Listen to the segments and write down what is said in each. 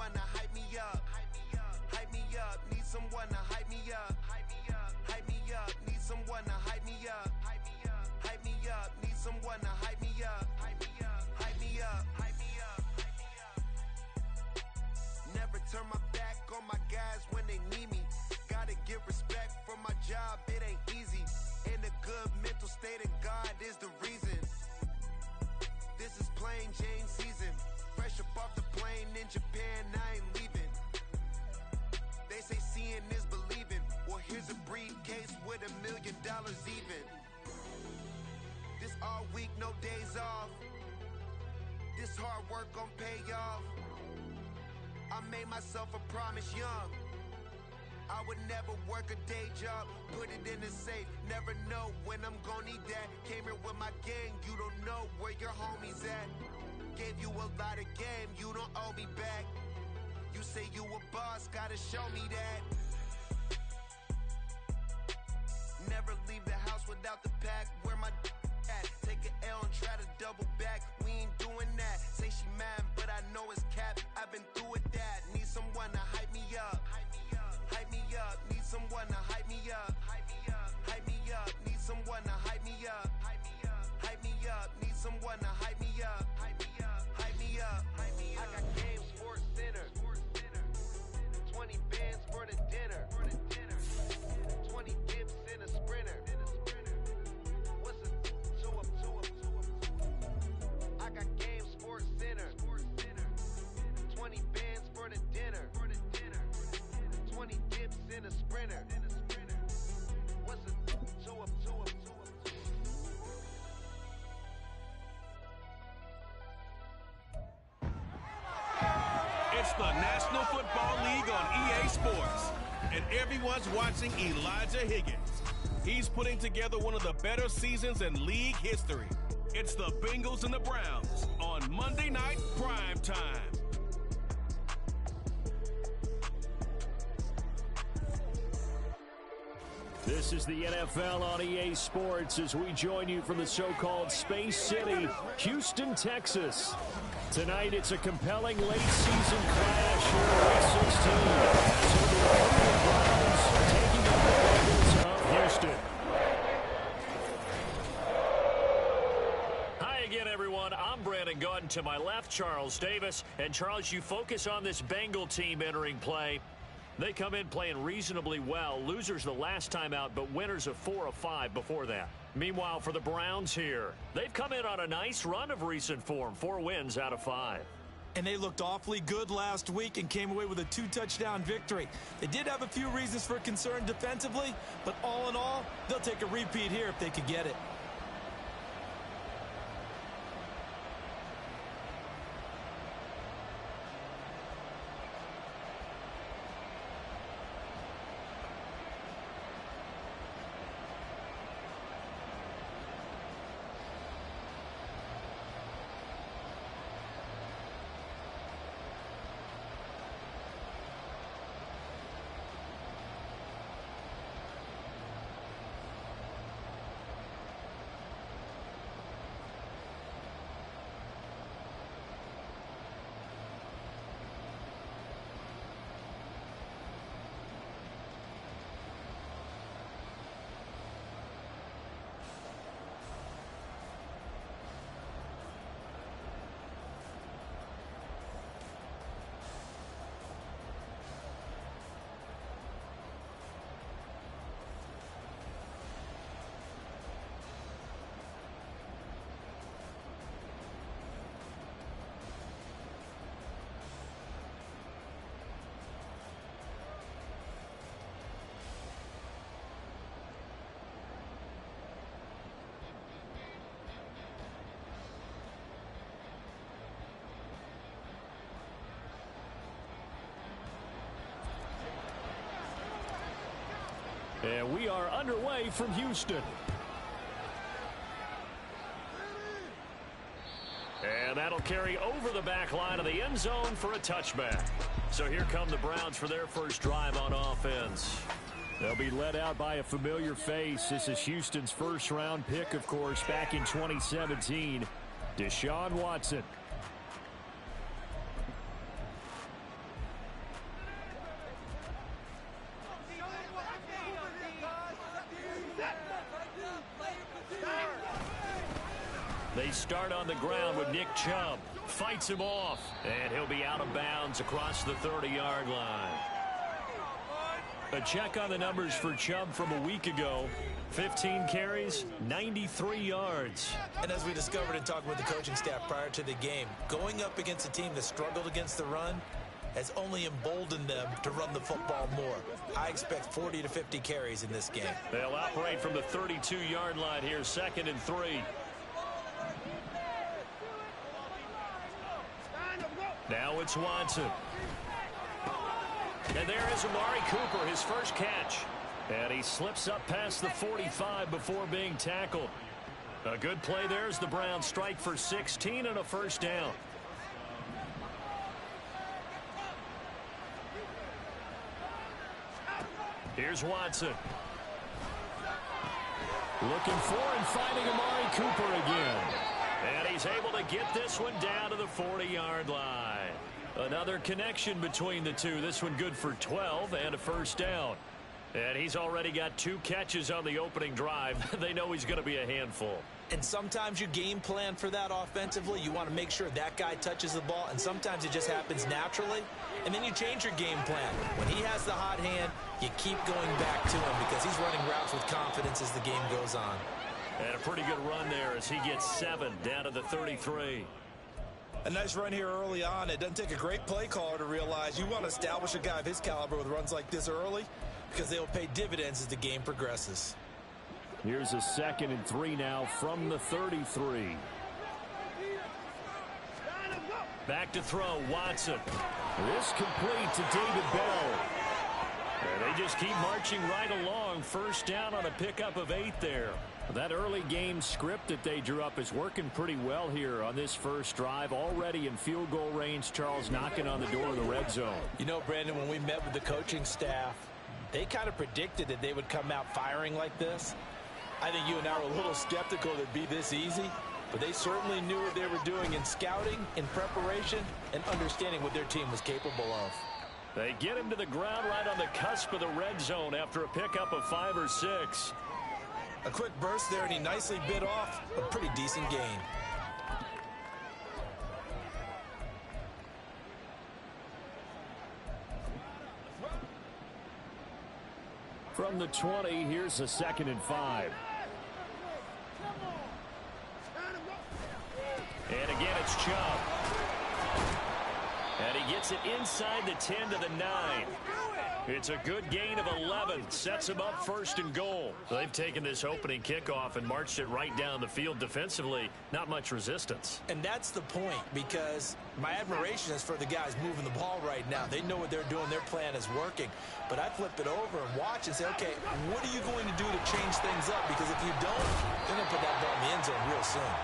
someone to hype me up. Hype me up, need someone to hype me up. Hype me up, need someone to hype me up. Hype me up, need someone to hype me up. Hype me up, hype me up, hype me up. Never turn my back on my guys when they need me. Gotta give respect for my job, it ain't easy. In a good mental state and God is the reason. This is plain Jane season. Fresh up off the plane in Japan, I ain't leaving. They say seeing is believing. Well, here's a briefcase with $1 million even. This all week, no days off. This hard work gon' pay off. I made myself a promise young. I would never work a day job, put it in the safe. Never know when I'm gon' need that. Came here with my gang, you don't know where your homies at. Gave you a lot of game, you don't owe me back. You say you a boss, gotta show me that. Never leave the house without the pack. Where my at? Take an L and try to double back. We ain't doing that. Say she mad, but I know it's cap. I've been through with that. Need someone to hype me up. Hype me up. Need someone to hype me up. Hype me up. Need someone to hype me up. Hype me up. Need someone to hype me up. Hype me up. I got game, sports center. 20 bands for the dinner. 20 dips in a sprinter. What's a 2 up? I got game, sports center. 20 bands for the dinner. 20 dips in a sprinter. What's a 2 up? It's the National Football League on EA Sports, and everyone's watching Elijah Higgins. He's putting together one of the better seasons in league history. It's the Bengals and the Browns on Monday Night Prime Time. This is the NFL on EA Sports as we join you from the so-called Space City, Houston, Texas. Tonight, it's a compelling late-season clash here in Week 16 as the Cleveland Browns taking on the Bengals of Houston. Hi again, everyone. I'm Brandon Gautin. To my left, Charles Davis. And, Charles, you focus on this Bengal team entering play. They come in playing reasonably well. Losers the last time out, but winners of 4 of 5 before that. Meanwhile, for the Browns here, they've come in on a nice run of recent form. 4 wins out of 5. And they looked awfully good last week and came away with a 2-touchdown victory. They did have a few reasons for concern defensively, but all in all, they'll take a repeat here if they could get it. And we are underway from Houston. And that'll carry over the back line of the end zone for a touchback. So here come the Browns for their first drive on offense. They'll be led out by a familiar face. This is Houston's first-round pick, of course, back in 2017, Deshaun Watson. They start on the ground with Nick Chubb. Fights him off, and he'll be out of bounds across the 30-yard line. A check on the numbers for Chubb from a week ago. 15 carries, 93 yards. And as we discovered in talking with the coaching staff prior to the game, going up against a team that struggled against the run has only emboldened them to run the football more. I expect 40 to 50 carries in this game. They'll operate from the 32-yard line here, 2nd and 3. Now it's Watson. And there is Amari Cooper, his first catch. And he slips up past the 45 before being tackled. A good play there as the Browns strike for 16 and a first down. Here's Watson. Looking for and finding Amari Cooper again. And he's able to get this one down to the 40-yard line. Another connection between the two. This one good for 12 and a first down. And he's already got 2 catches on the opening drive. They know he's going to be a handful. And sometimes you game plan for that offensively. You want to make sure that guy touches the ball, and sometimes it just happens naturally. And then you change your game plan. When he has the hot hand, you keep going back to him because he's running routes with confidence as the game goes on. And a pretty good run there as he gets 7 down to the 33. A nice run here early on. It doesn't take a great play caller to realize you want to establish a guy of his caliber with runs like this early because they will pay dividends as the game progresses. Here's a 2nd and 3 now from the 33. Back to throw, Watson. This complete to David Bell. And they just keep marching right along. First down on a pickup of 8 there. That early game script that they drew up is working pretty well here on this first drive. Already in field goal range, Charles knocking on the door of the red zone. You know, Brandon, when we met with the coaching staff, they kind of predicted that they would come out firing like this. I think you and I were a little skeptical that it'd be this easy, but they certainly knew what they were doing in scouting, in preparation, and understanding what their team was capable of. They get him to the ground right on the cusp of the red zone after a pickup of 5 or 6. A quick burst there, and he nicely bit off a pretty decent gain. From the 20, here's a 2nd and 5. And again, it's Chubb. And he gets it inside the 10 to the 9. It's a good gain of 11. Sets him up 1st and goal. They've taken this opening kickoff and marched it right down the field defensively. Not much resistance. And that's the point, because my admiration is for the guys moving the ball right now. They know what they're doing. Their plan is working. But I flip it over and watch and say, okay, what are you going to do to change things up? Because if you don't, they're going to put that ball in the end zone real soon.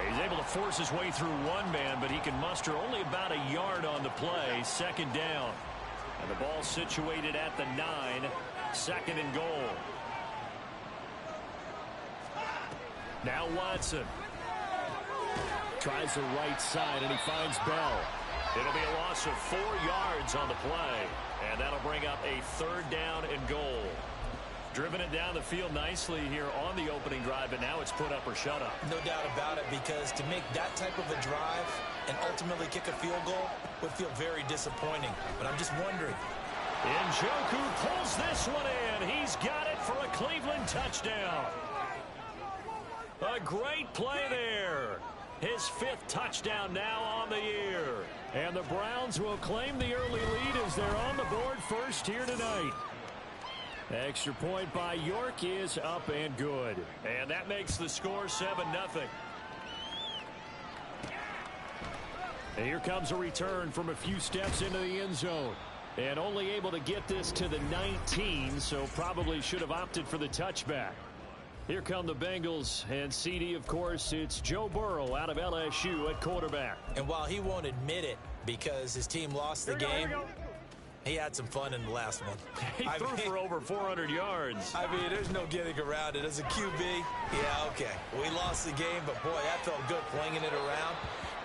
He's able to force his way through one man, but he can muster only about a yard on the play. 2nd down. And the ball situated at the 9. 2nd and goal. Now Watson. Tries the right side, and he finds Bell. It'll be a loss of 4 yards on the play. And that'll bring up a 3rd down and goal. Driven it down the field nicely here on the opening drive, but now it's put up or shut up. No doubt about it, because to make that type of a drive and ultimately kick a field goal would feel very disappointing. But I'm just wondering. Njoku pulls this one in. He's got it for a Cleveland touchdown. A great play there. His 5th touchdown now on the year. And the Browns will claim the early lead as they're on the board first here tonight. Extra point by York is up and good. And that makes the score 7-0. And here comes a return from a few steps into the end zone. And only able to get this to the 19, so probably should have opted for the touchback. Here come the Bengals, and CD, of course, it's Joe Burrow out of LSU at quarterback. And while he won't admit it because his team lost the game, he had some fun in the last one. He threw for over 400 yards. I mean, there's no getting around it. As a QB, yeah, okay. We lost the game, but boy, that felt good flinging it around.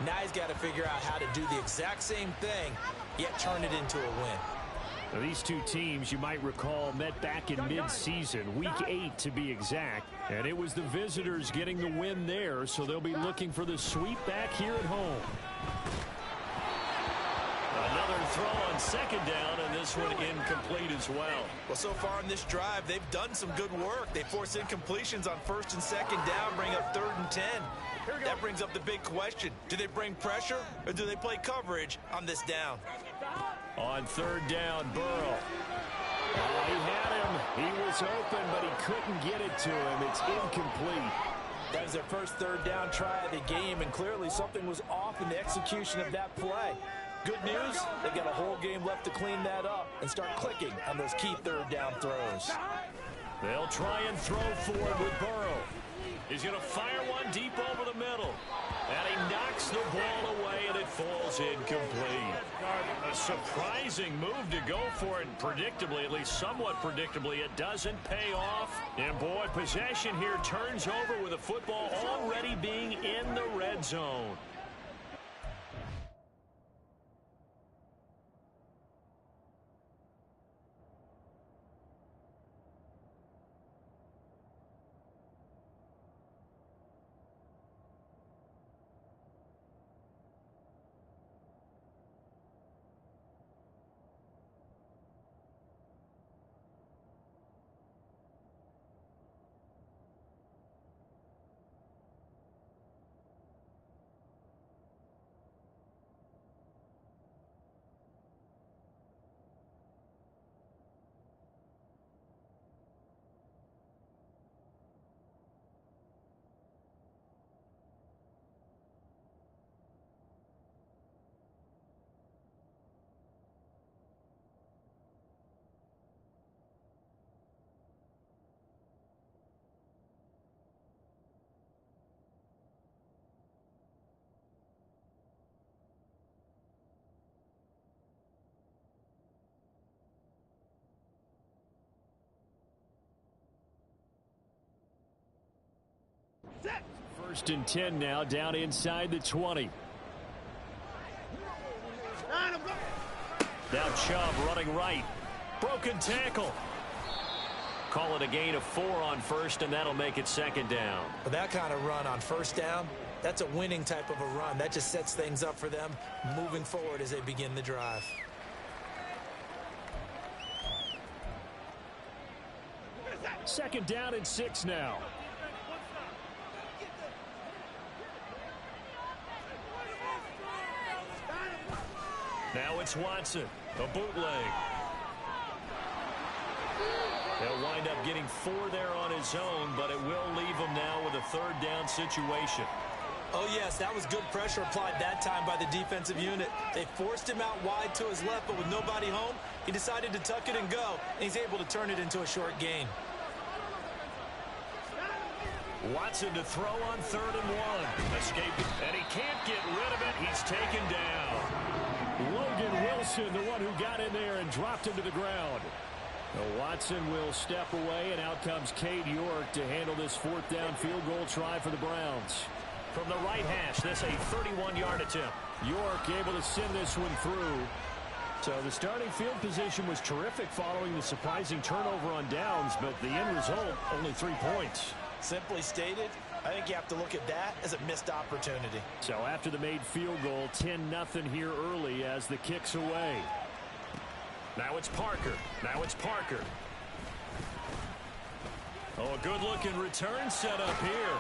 Now he's got to figure out how to do the exact same thing, yet turn it into a win. Now, these two teams, you might recall, met back in mid-season, week 8 to be exact. And it was the visitors getting the win there, so they'll be looking for the sweep back here at home. Another throw on second down, and this one incomplete as well. Well, so far in this drive, they've done some good work. They force incompletions on first and second down, bring up 3rd and 10. That brings up the big question. Do they bring pressure, or do they play coverage on this down? On 3rd down, Burrow. Oh, he had him. He was open, but he couldn't get it to him. It's incomplete. That was their first 3rd down try of the game, and clearly something was off in the execution of that play. Good news, they got a whole game left to clean that up and start clicking on those key 3rd down throws. They'll try and throw forward with Burrow. He's going to fire one deep over the middle. And he knocks the ball away, and it falls incomplete. A surprising move to go for it, predictably, at least somewhat predictably. It doesn't pay off. And, boy, possession here turns over with the football already being in the red zone. First and 10 now, down inside the 20. Now Chubb running right. Broken tackle. Call it a gain of 4 on first, and that'll make it 2nd down. But that kind of run on 1st down, that's a winning type of a run. That just sets things up for them moving forward as they begin the drive. Second down and 6 now. Now it's Watson, a bootleg. He'll wind up getting 4 there on his own, but it will leave him now with a 3rd down situation. Oh, yes, that was good pressure applied that time by the defensive unit. They forced him out wide to his left, but with nobody home, he decided to tuck it and go, and he's able to turn it into a short gain. Watson to throw on 3rd and 1. Escaped it, and he can't get rid of it. He's taken down. Logan Wilson, the one who got in there and dropped him to the ground. Now Watson will step away, and out comes Cade York to handle this 4th down field goal try for the Browns. From the right hash, this a 31-yard attempt. York able to send this one through. So the starting field position was terrific following the surprising turnover on downs, but the end result, only 3 points. Simply stated, I think you have to look at that as a missed opportunity. So after the made field goal, 10-0 here early as the kick's away. Now it's Parker. Oh, a good-looking return set up here.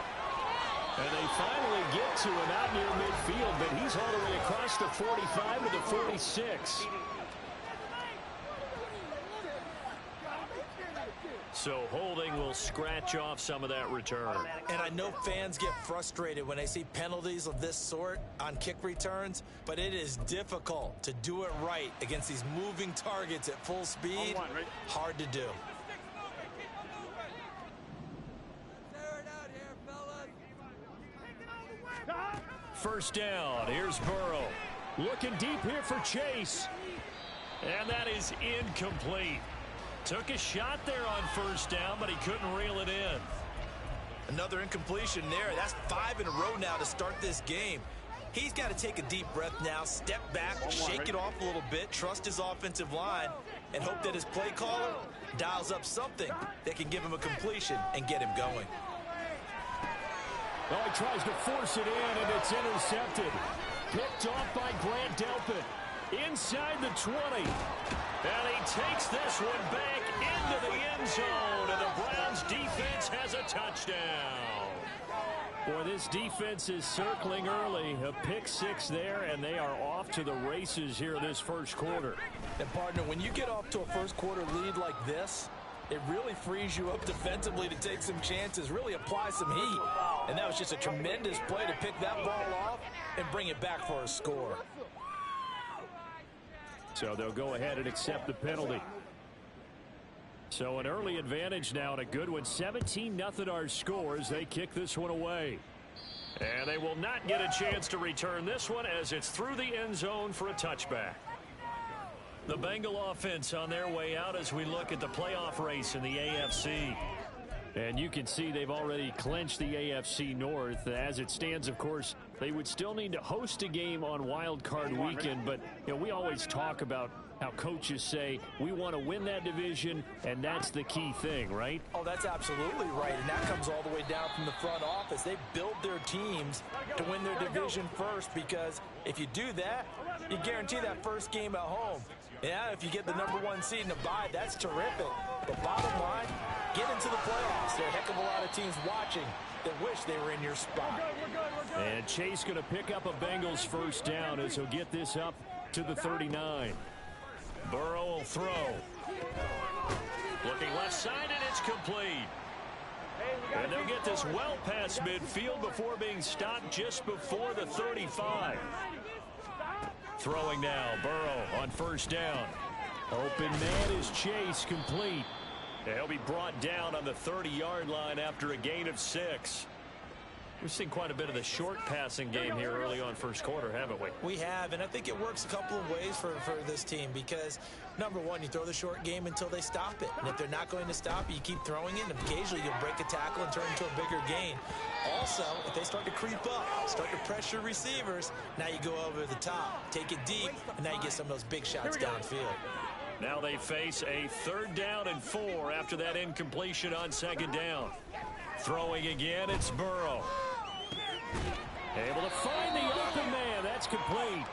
And they finally get to him out near midfield, but he's all the way across the 45 to the 46. So holding will scratch off some of that return. And I know fans get frustrated when they see penalties of this sort on kick returns, but it is difficult to do it right against these moving targets at full speed. Hard to do. First down. Here's Burrow. Looking deep here for Chase. And that is incomplete. Took a shot there on first down, but he couldn't reel it in. Another incompletion there. That's 5 in a row now to start this game. He's got to take a deep breath now, step back, shake it off a little bit, trust his offensive line, and hope that his play caller dials up something that can give him a completion and get him going. Well, he tries to force it in, and it's intercepted. Picked off by Grant Delpit. Inside the 20. And he takes this one back into the end zone, and the Browns defense has a touchdown. Boy, this defense is circling early. A pick six there, and they are off to the races here this first quarter. And, partner, when you get off to a first quarter lead like this, it really frees you up defensively to take some chances, really apply some heat. And that was just a tremendous play to pick that ball off and bring it back for a score. So they'll go ahead and accept the penalty. So an early advantage now, and a good one. 17-0 our score as they kick this one away. And they will not get a chance to return this one as it's through the end zone for a touchback. The Bengal offense on their way out as we look at the playoff race in the AFC. And you can see they've already clinched the AFC North. As it stands, of course, they would still need to host a game on Wild Card Weekend. But, you know, we always talk about how coaches say we want to win that division, and that's the key thing, right? Oh, that's absolutely right. And that comes all the way down from the front office. They build their teams to win their division first, because if you do that, you guarantee that first game at home. Yeah, if you get the #1 seed in a bye, that's terrific. But bottom line, get into the playoffs. There are a heck of a lot of teams watching that wish they were in your spot. And Chase going to pick up a Bengals first down as he'll get this up to the 39. Burrow will throw. Looking left side, and it's complete. And they'll get this well past midfield before being stopped just before the 35. Throwing now, Burrow on first down. Open man is Chase, complete. He'll be brought down on the 30-yard line after a gain of 6. We've seen quite a bit of the short passing game here early on first quarter, haven't we? We have, and I think it works a couple of ways for this team because, #1, you throw the short game until they stop it. And if they're not going to stop it, you keep throwing it, and occasionally you'll break a tackle and turn into a bigger gain. Also, if they start to creep up, start to pressure receivers, now you go over the top, take it deep, and now you get some of those big shots downfield. Now they face a 3rd down and 4 after that incompletion on 2nd down. Throwing again, it's Burrow. Able to find the open man. That's complete.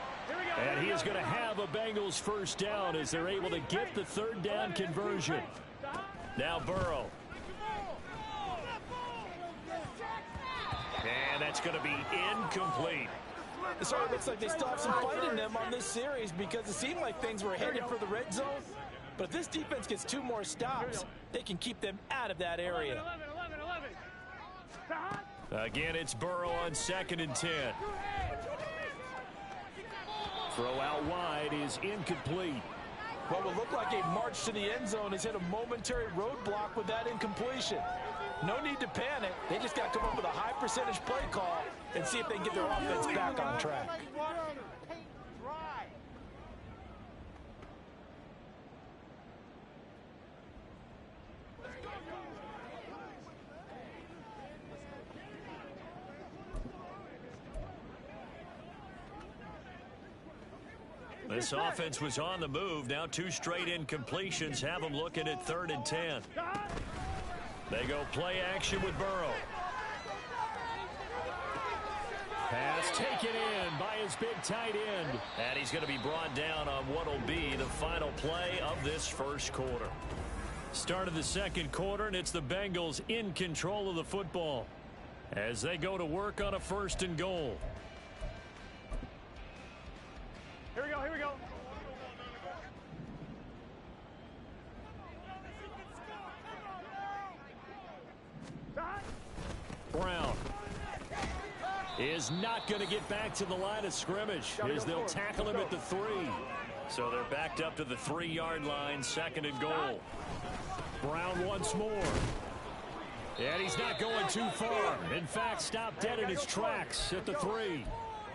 And he is going to have a Bengals first down as they're able to get the 3rd down conversion. Now Burrow. And that's going to be incomplete. It sort of looks like they still have some fight in them on this series because it seemed like things were headed for the red zone. But if this defense gets 2 more stops, they can keep them out of that area. Again, it's Burrow on 2nd and 10. Throw out wide is incomplete. What will look like a march to the end zone has hit a momentary roadblock with that incompletion. No need to panic. They just got to come up with a high percentage play call and see if they can get their offense back on track. This offense was on the move. Now 2 straight incompletions have them looking at 3rd and 10. They go play action with Burrow. Pass taken in by his big tight end. And he's going to be brought down on what will be the final play of this first quarter. Start of the 2nd quarter, and it's the Bengals in control of the football as they go to work on a 1st and goal. Here we go, here we go. Brown is not going to get back to the line of scrimmage as they'll tackle him at the 3. So they're backed up to the 3-yard line, 2nd and goal. Brown once more. And he's not going too far. In fact, stopped dead in his tracks at the 3.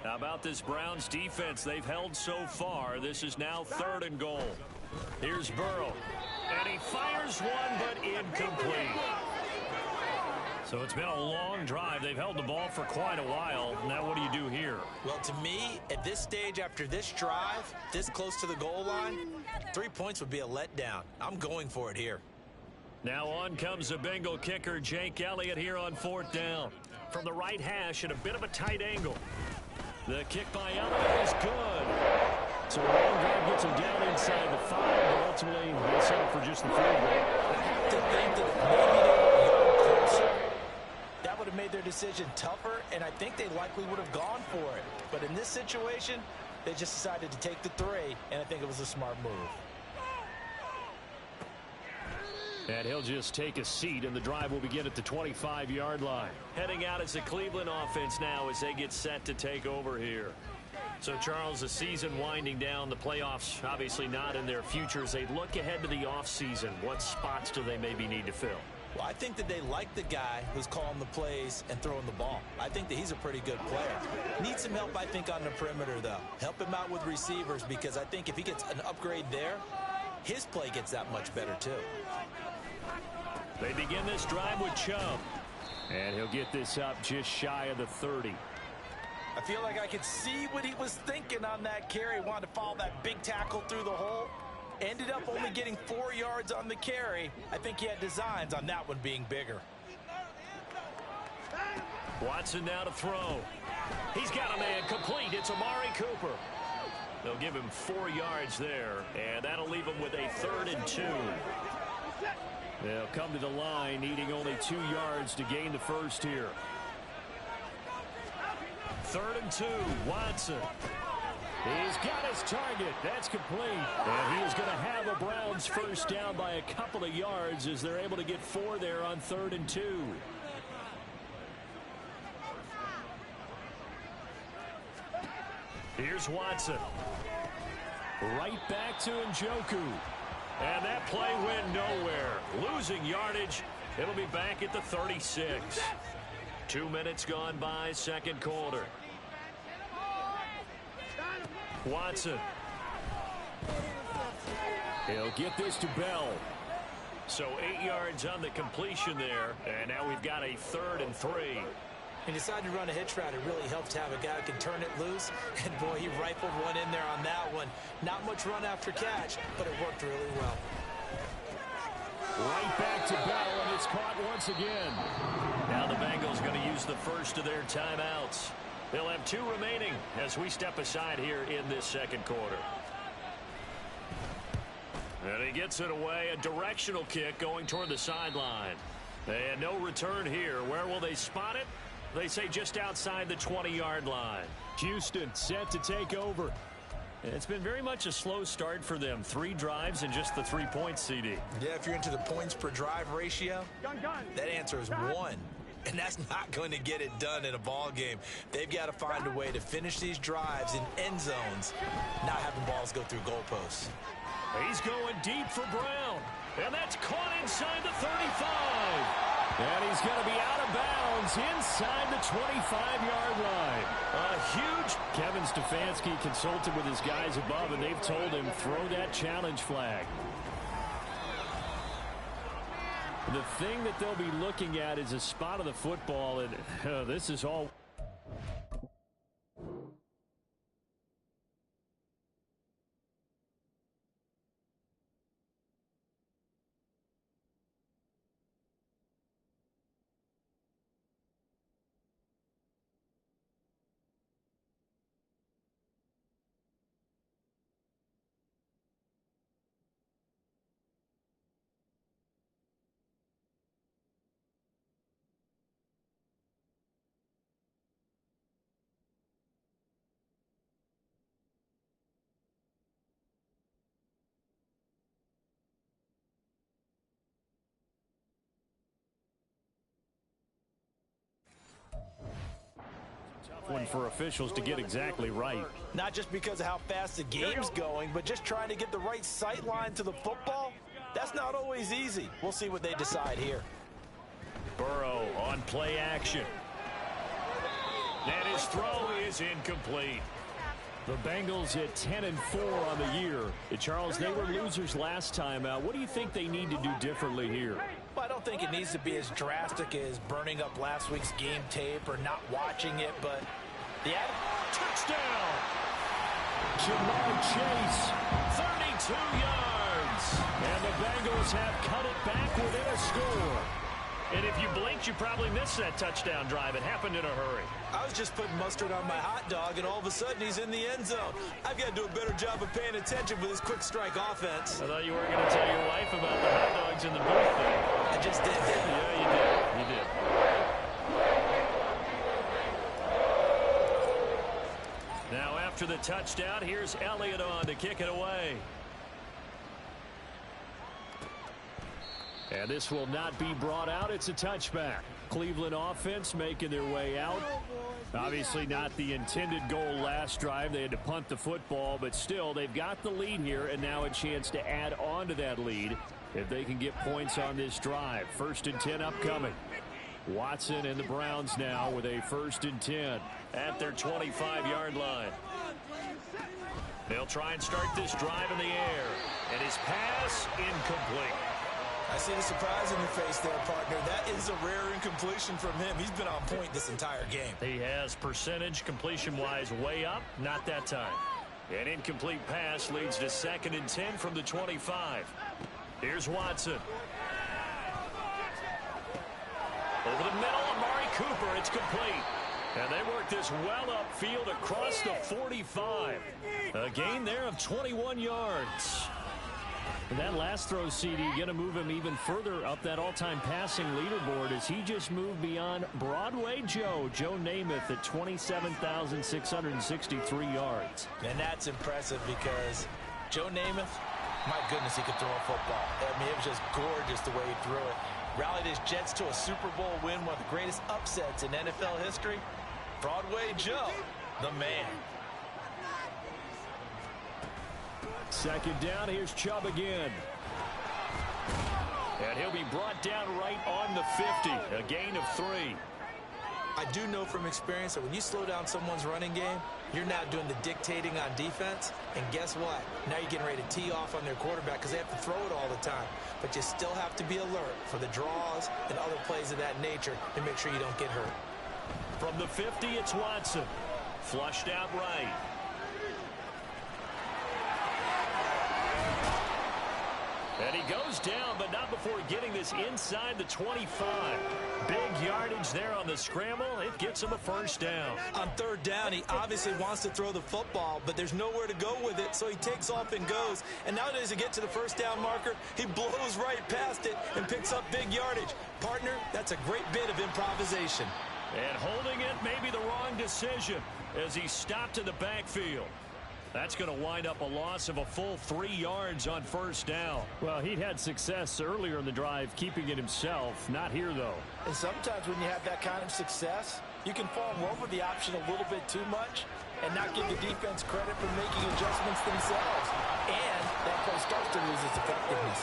How about this Browns defense? They've held so far. This is now 3rd and goal. Here's Burrow. And he fires one, but incomplete. So it's been a long drive. They've held the ball for quite a while. Now what do you do here? Well, to me, at this stage after this drive, this close to the goal line, 3 points would be a letdown. I'm going for it here. Now on comes the Bengal kicker, Jake Elliott, here on 4th down. From the right hash at a bit of a tight angle. The kick by Elliott is good. So a long drive gets him down inside the 5, but ultimately they settle for just the field goal. I have to think that maybe they were a yard closer. That would have made their decision tougher, and I think they likely would have gone for it. But in this situation, they just decided to take the 3, and I think it was a smart move. And he'll just take a seat, and the drive will begin at the 25-yard line. Heading out as the Cleveland offense now as they get set to take over here. So, Charles, the season winding down, the playoffs obviously not in their future. As they look ahead to the offseason, what spots do they maybe need to fill? Well, I think that they like the guy who's calling the plays and throwing the ball. I think that he's a pretty good player. Needs some help, I think, on the perimeter, though. Help him out with receivers, because I think if he gets an upgrade there, his play gets that much better, too. They begin this drive with Chubb. And he'll get this up just shy of the 30. I feel like I could see what he was thinking on that carry. Wanted to follow that big tackle through the hole. Ended up only getting 4 yards on the carry. I think he had designs on that one being bigger. Watson now to throw. He's got a man complete. It's Amari Cooper. They'll give him 4 yards there, and that'll leave him with a 3rd and 2. They'll come to the line, needing only 2 yards to gain the first here. 3rd and 2, Watson. He's got his target. That's complete. And he is going to have a Browns first down by a couple of yards as they're able to get 4 there on 3rd and 2. Here's Watson. Right back to Njoku. And that play went nowhere. Losing yardage. It'll be back at the 36. 2 minutes gone by, second quarter. Watson. He'll get this to Bell. So 8 yards on the completion there. And now we've got a 3rd and 3. He decided to run a hitch route. It really helps to have a guy who can turn it loose. And, boy, he rifled one in there on that one. Not much run after catch, but it worked really well. Right back to Bell, and it's caught once again. Now the Bengals going to use the first of their timeouts. They'll have 2 remaining as we step aside here in this second quarter. And he gets it away. A directional kick going toward the sideline. And no return here. Where will they spot it? They say just outside the 20-yard line. Houston set to take over. And it's been very much a slow start for them. 3 drives and just the 3 points, CD. Yeah, if you're into the points per drive ratio, that answer is 1. And that's not going to get it done in a ball game. They've got to find a way to finish these drives in end zones, not having balls go through goalposts. He's going deep for Brown. And that's caught inside the 35. And he's going to be out of bounds inside the 25-yard line. A huge... Kevin Stefanski consulted with his guys above, and they've told him, throw that challenge flag. The thing that they'll be looking at is a spot of the football, and this is all... one for officials to get exactly right. Not just because of how fast the game's going, but just trying to get the right sight line to the football. That's not always easy. We'll see what they decide here. Burrow on play action. And his throw is incomplete. The Bengals at 10-4 on the year. Charles, they were losers last time out. What do you think they need to do differently here? Well, I don't think it needs to be as drastic as burning up last week's game tape or not watching it, but the touchdown! Jamar Chase, 32 yards. And the Bengals have cut it back within a score. And if you blinked, you probably missed that touchdown drive. It happened in a hurry. I was just putting mustard on my hot dog, and all of a sudden he's in the end zone. I've got to do a better job of paying attention with this quick strike offense. I thought you were going to tell your wife about the hot dogs in the booth there. I just did, didn't I? Yeah, you did. You did. Now after the touchdown, here's Elliott on to kick it away. And this will not be brought out. It's a touchback. Cleveland offense making their way out. Obviously not the intended goal last drive. They had to punt the football, but still they've got the lead here and now a chance to add on to that lead if they can get points on this drive. 1st and 10 upcoming. Watson and the Browns now with a 1st and 10 at their 25-yard line. They'll try and start this drive in the air. And his pass incomplete. I see the surprise in your face there, partner. That is a rare incompletion from him. He's been on point this entire game. He has percentage completion-wise way up. Not that time. An incomplete pass leads to 2nd and 10 from the 25. Here's Watson. Over the middle, Amari Cooper. It's complete. And they work this well upfield across the 45. A gain there of 21 yards. And that last throw, CD, going to move him even further up that all-time passing leaderboard as he just moved beyond Broadway Joe Namath at 27,663 yards. And that's impressive because Joe Namath, my goodness, he could throw a football. I mean, it was just gorgeous the way he threw it. Rallied his Jets to a Super Bowl win, one of the greatest upsets in NFL history. Broadway Joe, the man. 2nd down, here's Chubb again. And he'll be brought down right on the 50. A gain of 3. I do know from experience that when you slow down someone's running game, you're now doing the dictating on defense. And guess what? Now you're getting ready to tee off on their quarterback because they have to throw it all the time. But you still have to be alert for the draws and other plays of that nature and make sure you don't get hurt. From the 50, it's Watson. Flushed out right. And he goes down, but not before getting this inside the 25. Big yardage there on the scramble. It gets him a 1st down. On 3rd down, he obviously wants to throw the football, but there's nowhere to go with it, so he takes off and goes. And nowadays, to get to the 1st down marker, he blows right past it and picks up big yardage. Partner, that's a great bit of improvisation. And holding it may be the wrong decision as he stopped in the backfield. That's going to wind up a loss of a full 3 yards on 1st down. Well, he'd had success earlier in the drive keeping it himself. Not here, though. And sometimes when you have that kind of success, you can fall in love with the option a little bit too much and not give the defense credit for making adjustments themselves. And that play starts to lose its effectiveness.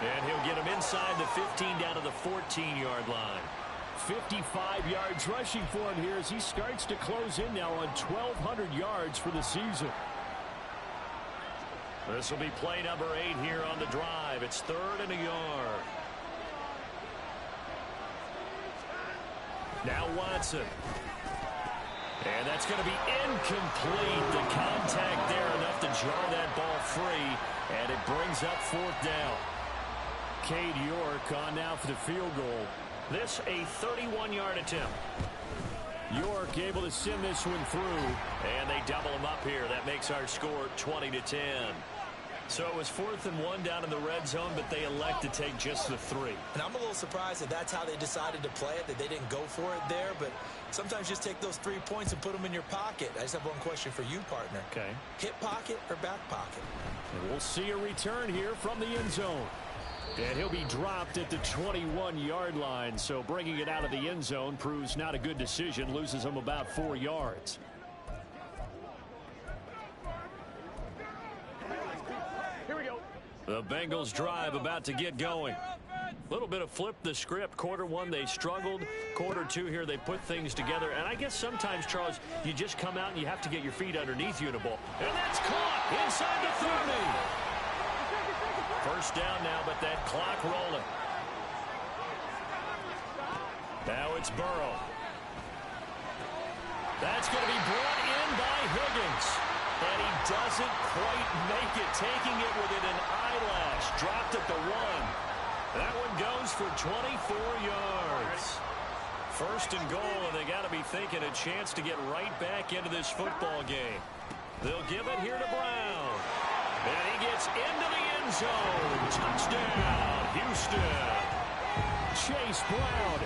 And he'll get him inside the 15 down to the 14-yard line. 55 yards rushing for him here as he starts to close in now on 1,200 yards for the season. This will be play number 8 here on the drive. It's 3rd and a yard. Now Watson. And that's going to be incomplete. The contact there enough to jar that ball free. And it brings up 4th down. Cade York on now for the field goal. This a 31-yard attempt. York able to send this one through. And they double him up here. That makes our score 20-10. So it was 4th and 1 down in the red zone, but they elect to take just the 3. And I'm a little surprised that that's how they decided to play it, that they didn't go for it there. But sometimes just take those 3 points and put them in your pocket. I just have one question for you, partner. Okay. Hip pocket or back pocket? And we'll see a return here from the end zone. And he'll be dropped at the 21-yard line. So bringing it out of the end zone proves not a good decision. Loses him about 4 yards. Here we go. The Bengals drive about to get going. A little bit of flip the script. Quarter one, they struggled. Quarter two here, they put things together. And I guess sometimes, Charles, you just come out and you have to get your feet underneath you in a ball. And that's caught inside the 30. First down now, but that clock rolling. Now it's Burrow. That's going to be brought in by Higgins. And he doesn't quite make it, taking it within an eyelash. Dropped at the 1. That one goes for 24 yards. First and goal, and they got to be thinking a chance to get right back into this football game. They'll give it here to Brown. And he gets into the end zone. Touchdown, Houston. Chase Brown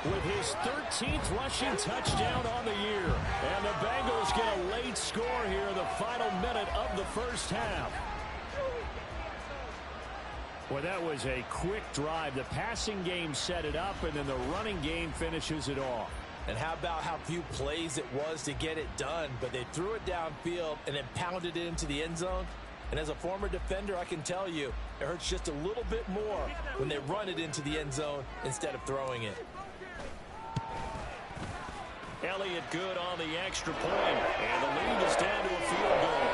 with his 13th rushing touchdown on the year. And the Bengals get a late score here in the final minute of the first half. Well, that was a quick drive. The passing game set it up, and then the running game finishes it off. And how about how few plays it was to get it done, but they threw it downfield and then pounded it into the end zone. And as a former defender, I can tell you, it hurts just a little bit more when they run it into the end zone instead of throwing it. Elliott good on the extra point, and the lead is down to a field goal.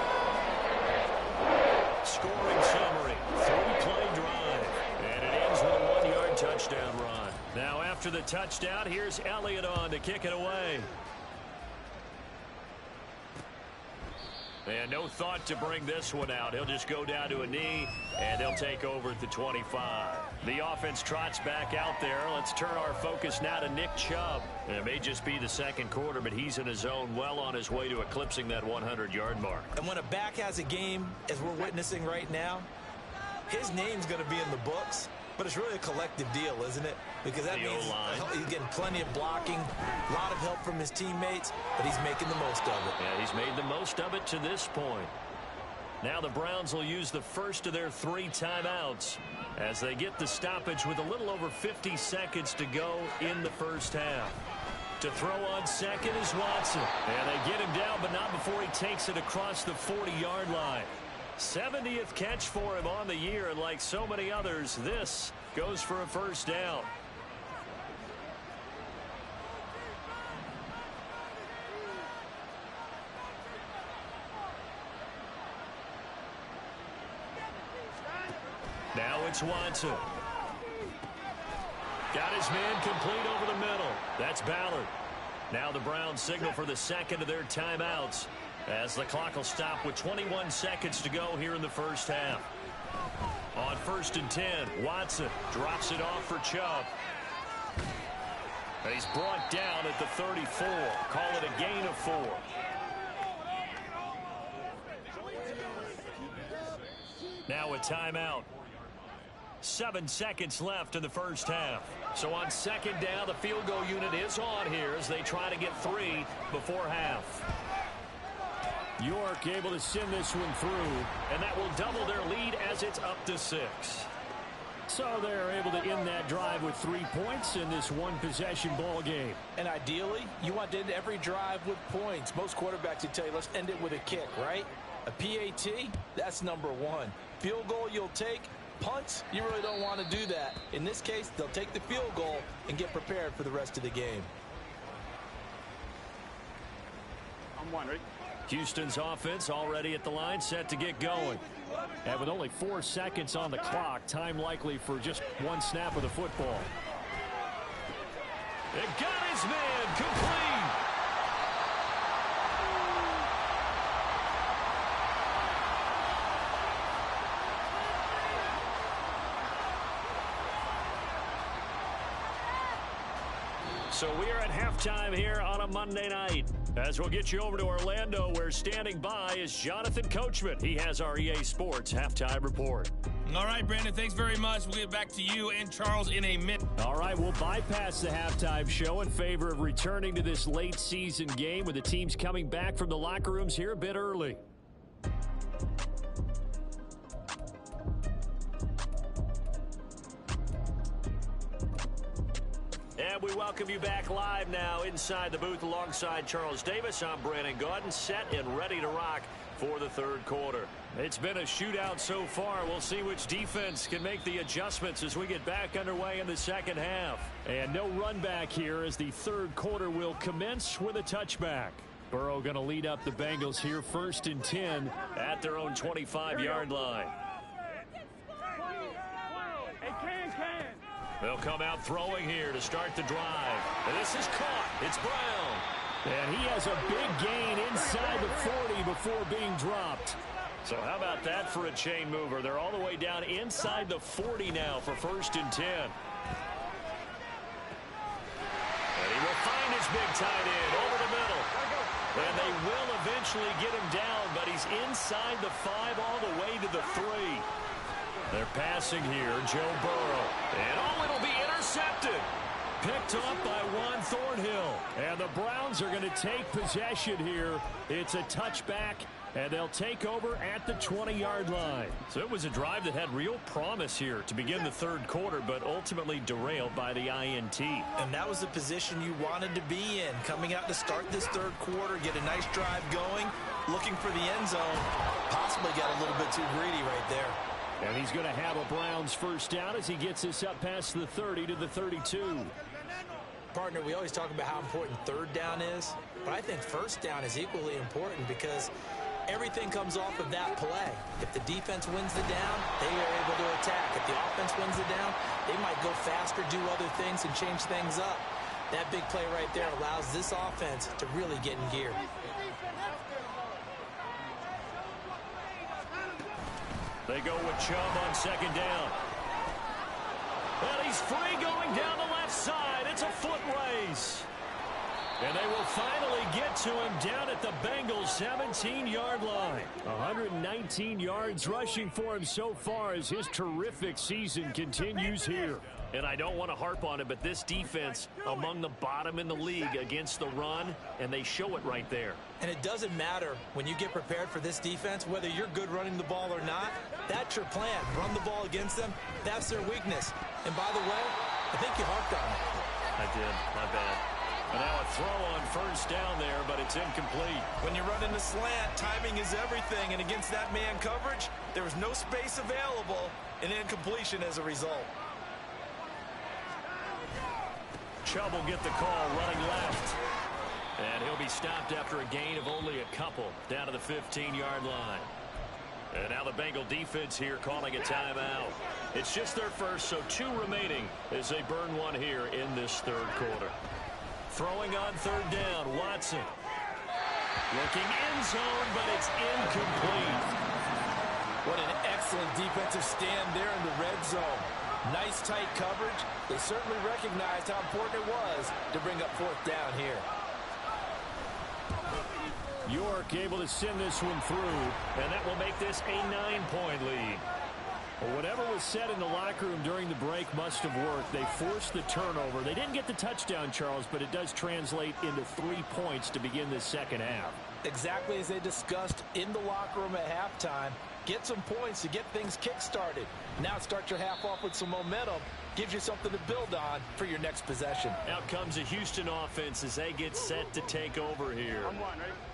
Scoring summary, 3-play drive, and it ends with a 1-yard touchdown run. Now after the touchdown, here's Elliott on to kick it away. And no thought to bring this one out. He'll just go down to a knee, and they'll take over at the 25. The offense trots back out there. Let's turn our focus now to Nick Chubb. And it may just be the second quarter, but he's in his zone, well on his way to eclipsing that 100-yard mark. And when a back has a game, as we're witnessing right now, his name's going to be in the books. But it's really a collective deal, isn't it? Because that means he's getting plenty of blocking, a lot of help from his teammates, but he's making the most of it. Yeah, he's made the most of it to this point. Now the Browns will use the first of their 3 timeouts as they get the stoppage with a little over 50 seconds to go in the first half. To throw on second is Watson. And they get him down, but not before he takes it across the 40-yard line. 70th catch for him on the year, and like so many others, this goes for a first down. Now it's Watson. Got his man complete over the middle. That's Ballard. Now the Browns signal for the second of their timeouts, as the clock will stop with 21 seconds to go here in the first half. On 1st and 10, Watson drops it off for Chubb. And he's brought down at the 34. Call it a gain of 4. Now a timeout. 7 seconds left in the first half. So on second down, the field goal unit is on here as they try to get 3 before half. York able to send this one through, and that will double their lead as it's up to 6. So they're able to end that drive with 3 points in this one-possession ball game. And ideally, you want to end every drive with points. Most quarterbacks would tell you, let's end it with a kick, right? A PAT, that's number 1. Field goal you'll take. Punts, you really don't want to do that. In this case, they'll take the field goal and get prepared for the rest of the game. I'm one, ready? Houston's offense already at the line, set to get going. And with only 4 seconds on the clock, time likely for just 1 snap of the football. It got his man complete. So we are at halftime here on a Monday night. As we'll get you over to Orlando, where standing by is Jonathan Coachman. He has our EA Sports halftime report. All right, Brandon, thanks very much. We'll get back to you and Charles in a minute. All right, we'll bypass the halftime show in favor of returning to this late season game with the teams coming back from the locker rooms here a bit early. And we welcome you back live now inside the booth alongside Charles Davis. I'm Brandon Gaudin, set and ready to rock for the third quarter. It's been a shootout so far. We'll see which defense can make the adjustments as we get back underway in the second half. And no run back here as the third quarter will commence with a touchback. Burrow going to lead up the Bengals here, 1st and 10 at their own 25-yard line. They'll come out throwing here to start the drive. And this is caught. It's Brown. And he has a big gain inside the 40 before being dropped. So how about that for a chain mover? They're all the way down inside the 40 now for 1st and 10. And he will find his big tight end over the middle. And they will eventually get him down, but he's inside the 5 all the way to the 3. They're passing here, Joe Burrow. And it'll be intercepted. Picked up by Juan Thornhill. And the Browns are going to take possession here. It's a touchback, and they'll take over at the 20-yard line. So it was a drive that had real promise here to begin the third quarter, but ultimately derailed by the INT. And that was the position you wanted to be in, coming out to start this third quarter, get a nice drive going, looking for the end zone. Possibly got a little bit too greedy right there. And he's going to have a Browns first down as he gets this up past the 30 to the 32. Partner, we always talk about how important third down is, but I think first down is equally important because everything comes off of that play. If the defense wins the down, they are able to attack. If the offense wins the down, they might go faster, do other things, and change things up. That big play right there allows this offense to really get in gear. They go with Chubb on second down. Well, he's free going down the left side. It's a foot race. And they will finally get to him down at the Bengals' 17-yard line. 119 yards rushing for him so far as his terrific season continues here. And I don't want to harp on it, but this defense among the bottom in the league against the run, and they show it right there. And it doesn't matter when you get prepared for this defense, whether you're good running the ball or not, that's your plan. Run the ball against them. That's their weakness. And by the way, I think you harped on it. I did. My bad. And now a throw on first down there, but it's incomplete. When you run in the slant, timing is everything. And against that man coverage, there was no space available, and incompletion as a result. Chubb will get the call running left. And he'll be stopped after a gain of only a couple down to the 15-yard line. And now the Bengal defense here calling a timeout. It's just their first, so 2 remaining as they burn one here in this third quarter. Throwing on third down, Watson. Looking end zone, but it's incomplete. What an excellent defensive stand there in the red zone. Nice tight coverage. They certainly recognized how important it was to bring up fourth down here. York able to send this one through, and that will make this a 9-point lead. Well, whatever was said in the locker room during the break must have worked. They forced the turnover. They didn't get the touchdown, Charles, but it does translate into 3 points to begin the second half. Exactly as they discussed in the locker room at halftime. Get some points to get things kick-started. Now start your half off with some momentum. Gives you something to build on for your next possession. Out comes the Houston offense as they get set to take over here.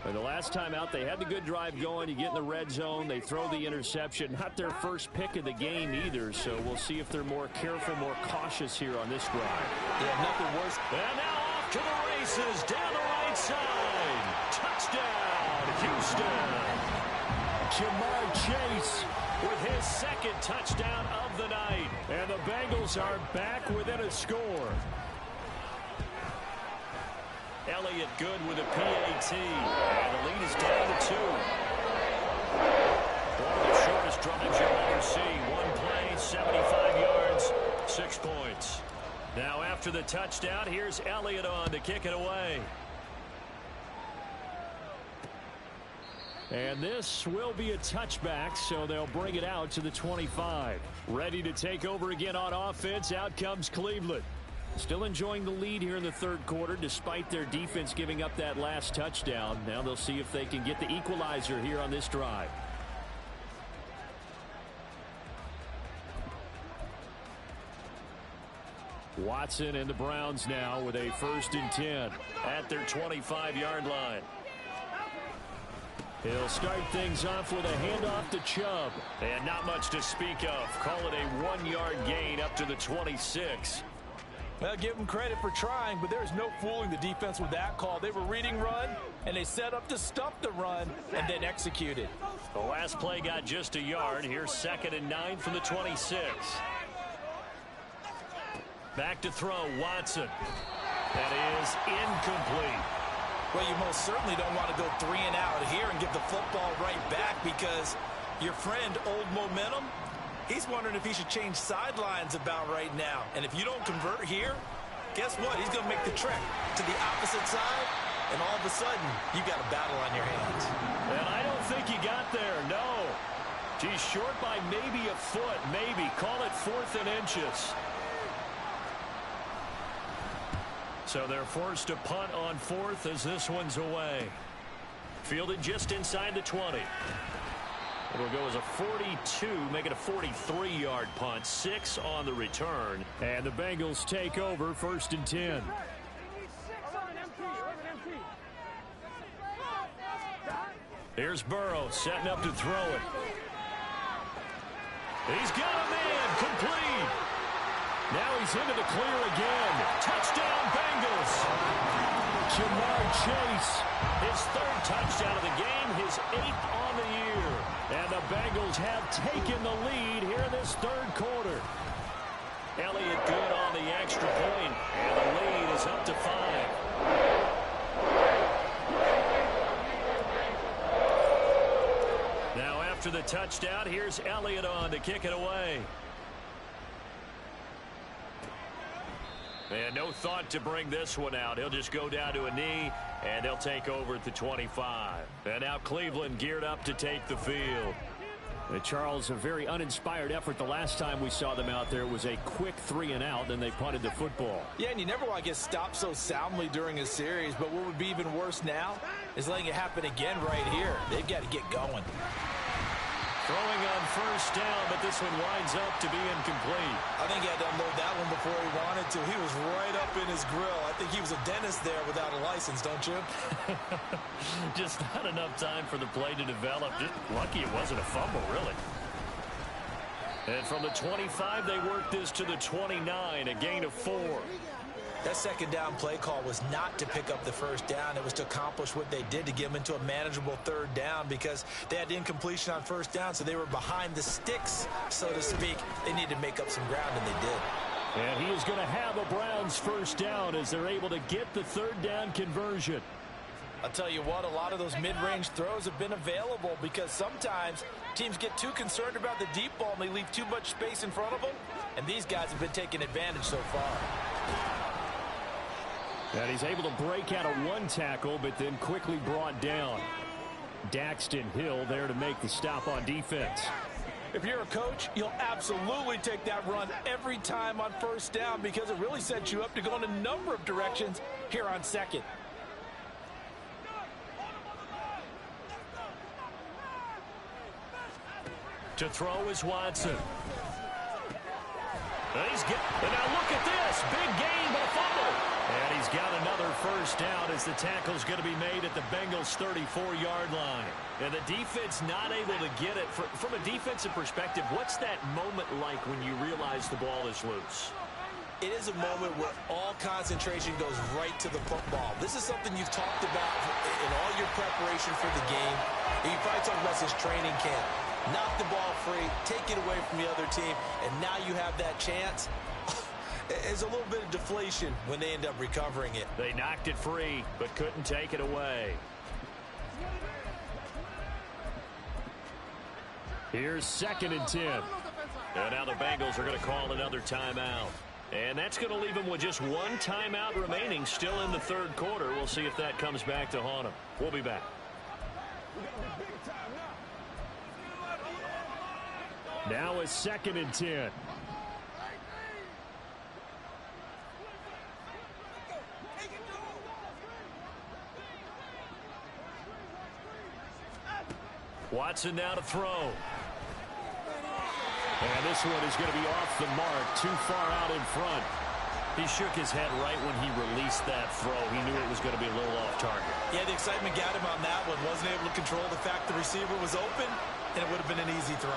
And the last time out, they had the good drive going. You get in the red zone. They throw the interception. Not their first pick of the game either, so we'll see if they're more careful, more cautious here on this drive. Yeah, nothing worse. And now off to the races down the right side. Touchdown, Houston. Jamar Chase with his second touchdown of the night. And the Bengals are back within a score. Elliott good with a PAT. And the lead is down to 2. One of the shortest drives you'll ever see. One play, 75 yards, 6 points. Now after the touchdown, here's Elliott on to kick it away. And this will be a touchback, so they'll bring it out to the 25. Ready to take over again on offense. Out comes Cleveland. Still enjoying the lead here in the third quarter, despite their defense giving up that last touchdown. Now they'll see if they can get the equalizer here on this drive. Watson and the Browns now with a 1st and 10 at their 25-yard line. He'll start things off with a handoff to Chubb. And not much to speak of. Call it a 1-yard gain up to the 26. Well, give them credit for trying, but there's no fooling the defense with that call. They were reading run, and they set up to stop the run and then executed. The last play got just a yard. Here's 2nd and 9 from the 26. Back to throw, Watson. That is incomplete. Well, you most certainly don't want to go 3 and out here and give the football right back, because your friend, Old Momentum, he's wondering if he should change sidelines about right now. And if you don't convert here, guess what? He's going to make the trek to the opposite side, and all of a sudden, you've got a battle on your hands. And I don't think he got there, no. He's short by maybe a foot, maybe. Call it 4th and inches. So they're forced to punt on 4th as this one's away. Fielded just inside the 20. It'll go as a 42, make it a 43-yard punt. 6 on the return. And the Bengals take over 1st and 10. Here's Burrow setting up to throw it. He's got a man, complete. Now he's into the clear again. Touchdown, Bengals. Jamar Chase, his 3rd touchdown of the game, his 8th on the year. And the Bengals have taken the lead here in this 3rd quarter. Elliott good on the extra point, and the lead is up to 5. Now after the touchdown, here's Elliott on to kick it away. And no thought to bring this one out. He'll just go down to a knee, and they'll take over at the 25. And now Cleveland geared up to take the field. And Charles, a very uninspired effort the last time we saw them out there. It was a quick 3 and out, then they punted the football. Yeah, and you never want to get stopped so soundly during a series, but what would be even worse now is letting it happen again right here. They've got to get going. Throwing on 1st down, but this one winds up to be incomplete. I think he had to unload that one before he wanted to. He was right up in his grill. I think he was a dentist there without a license, don't you? Just not enough time for the play to develop. Just lucky it wasn't a fumble, really. And from the 25, they worked this to the 29, a gain of 4. That 2nd down play call was not to pick up the 1st down. It was to accomplish what they did, to get them into a manageable 3rd down, because they had incompletion on 1st down, so they were behind the sticks, so to speak. They needed to make up some ground, and they did. And he is going to have a Browns 1st down as they're able to get the 3rd down conversion. I'll tell you what, a lot of those mid-range throws have been available, because sometimes teams get too concerned about the deep ball and they leave too much space in front of them, and these guys have been taking advantage so far. And he's able to break out of 1 tackle, but then quickly brought down. Daxton Hill there to make the stop on defense. If you're a coach, you'll absolutely take that run every time on 1st down, because it really sets you up to go in a number of directions here on 2nd. To throw is Watson. And now look at this. Big gain, but a fumble. And he's got another 1st down as the tackle's going to be made at the Bengals' 34-yard line. And the defense not able to get it. From a defensive perspective, what's that moment like when you realize the ball is loose? It is a moment where all concentration goes right to the football. This is something you've talked about in all your preparation for the game. You probably talked about this training camp. Knock the ball free, take it away from the other team, and now you have that chance. There's a little bit of deflation when they end up recovering it. They knocked it free, but couldn't take it away. Here's 2nd and 10. And now the Bengals are going to call another timeout. And that's going to leave them with just 1 timeout remaining still in the 3rd quarter. We'll see if that comes back to haunt them. We'll be back. Now it's 2nd and 10. Watson now to throw. And this one is going to be off the mark, too far out in front. He shook his head right when he released that throw. He knew it was going to be a little off target. Yeah, the excitement got him on that one. Wasn't able to control the fact the receiver was open, and it would have been an easy throw.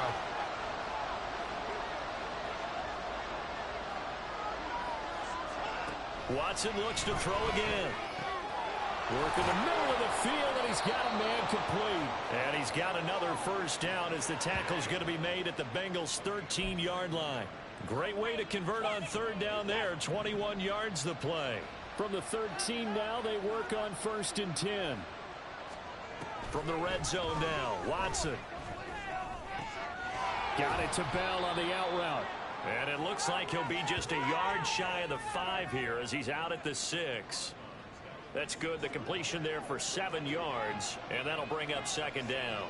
Watson looks to throw again. Work in the middle of the field, and he's got a man complete. And he's got another first down as the tackle's going to be made at the Bengals' 13-yard line. Great way to convert on third down there. 21 yards the play. From the 13 now, they work on 1st and 10. From the red zone now, Watson. Got it to Bell on the out route. And it looks like he'll be just a yard shy of the 5 here as he's out at the 6. That's good. The completion there for 7 yards, and that'll bring up 2nd down.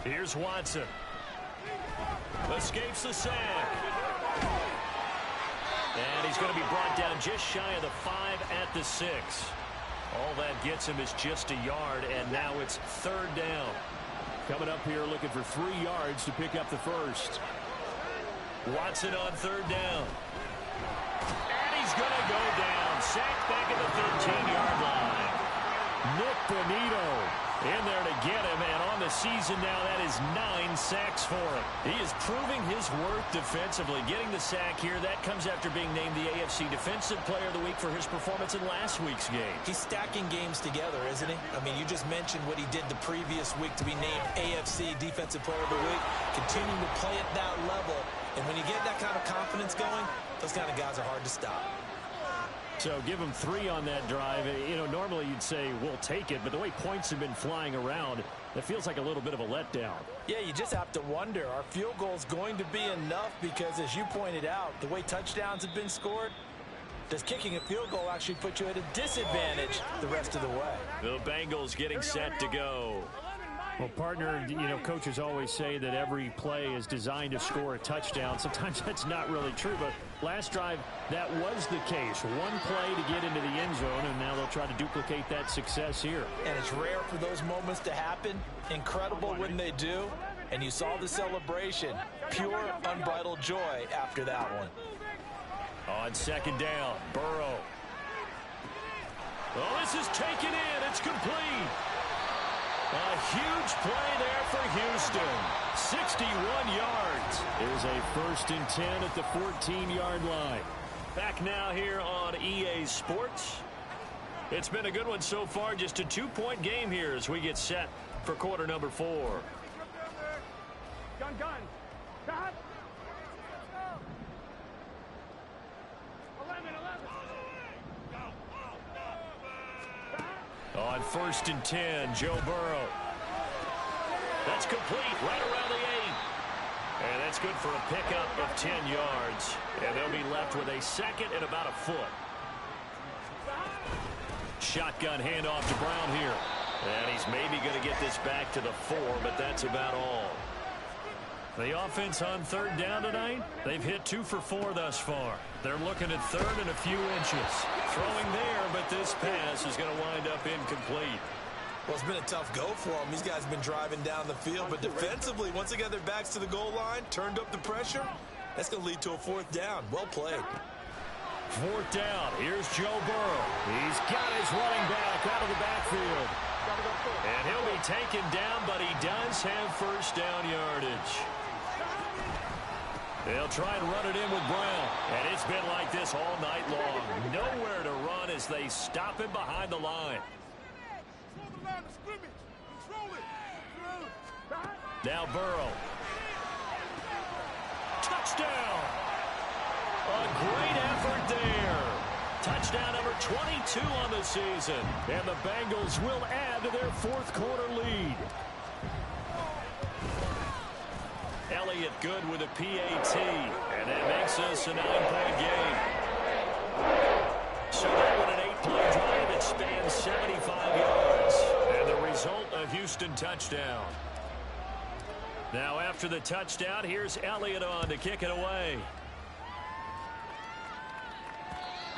Here's Watson. Escapes the sack. And he's going to be brought down just shy of the 5 at the 6. All that gets him is just a yard, and now it's 3rd down. Coming up here looking for 3 yards to pick up the first. Watson on 3rd down. And he's going to go down. Sacked back at the 13-yard line. Nick Bonito in there to get him, and on the season now, that is 9 sacks for him. He is proving his worth defensively. Getting the sack here, that comes after being named the AFC Defensive Player of the Week for his performance in last week's game. He's stacking games together, isn't he? I mean, you just mentioned what he did the previous week to be named AFC Defensive Player of the Week. Continuing to play at that level, and when you get that kind of confidence going, those kind of guys are hard to stop. So give him 3 on that drive. You know, normally you'd say we'll take it, but the way points have been flying around, it feels like a little bit of a letdown. Yeah, you just have to wonder, are field goals going to be enough? Because as you pointed out, the way touchdowns have been scored, does kicking a field goal actually put you at a disadvantage the rest of the way? The Bengals getting set to go. Well, partner, you know, coaches always say that every play is designed to score a touchdown. Sometimes that's not really true, but last drive, that was the case. One play to get into the end zone, and now they'll try to duplicate that success here. And it's rare for those moments to happen. Incredible when they do. And you saw the celebration. Pure, unbridled joy after that one. On 2nd down, Burrow. Oh, this is taken in. It's complete. A huge play there for Houston. 61 yards. It is a 1st and 10 at the 14-yard line. Back now here on EA Sports. It's been a good one so far. Just a 2-point game here as we get set for quarter number 4. Gun. Cut. 11. On 1st and 10, Joe Burrow. That's complete right around the 8. And that's good for a pickup of 10 yards. And they'll be left with a 2nd and about a foot. Shotgun handoff to Brown here. And he's maybe going to get this back to the 4, but that's about all. The offense on 3rd down tonight, they've hit 2 for 4 thus far. They're looking at 3rd and a few inches. Throwing there, but this pass is going to wind up incomplete. Well, it's been a tough go for them. These guys have been driving down the field, but defensively, once they got their backs to the goal line, turned up the pressure, that's going to lead to a 4th down. Well played. 4th down. Here's Joe Burrow. He's got his running back out of the backfield. And he'll be taken down, but he does have 1st down yardage. They'll try and run it in with Brown. And it's been like this all night long. Nowhere to run as they stop him behind the line. Now Burrow. Touchdown. A great effort there. Touchdown number 22 on the season. And the Bengals will add to their 4th quarter lead. Elliott good with a PAT, and that makes us a 9-point game. So that one an 8-play drive that spans 75 yards. And the result, a Houston touchdown. Now after the touchdown, here's Elliott on to kick it away.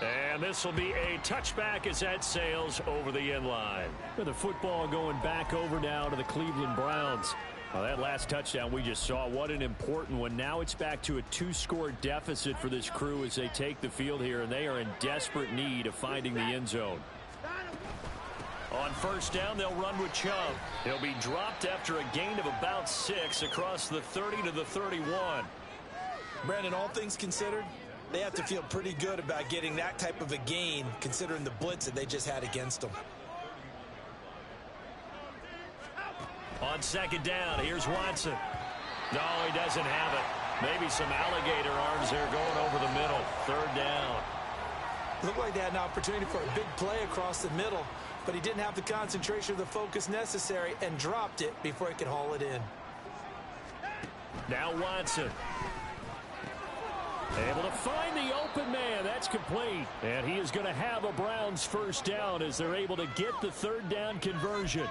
And this will be a touchback as that sails over the end line. With the football going back over now to the Cleveland Browns. Well, that last touchdown we just saw, what an important one. Now it's back to a 2-score deficit for this crew as they take the field here, and they are in desperate need of finding the end zone. On first down, they'll run with Chubb. He'll be dropped after a gain of about 6 across the 30 to the 31. Brandon, all things considered, they have to feel pretty good about getting that type of a gain considering the blitz that they just had against them. On second down, here's Watson. No, he doesn't have it. Maybe some alligator arms there going over the middle. Third down. Looked like they had an opportunity for a big play across the middle, but he didn't have the concentration or the focus necessary and dropped it before he could haul it in. Now Watson. Able to find the open man. That's complete. And he is going to have a Browns first down as they're able to get the third down conversion.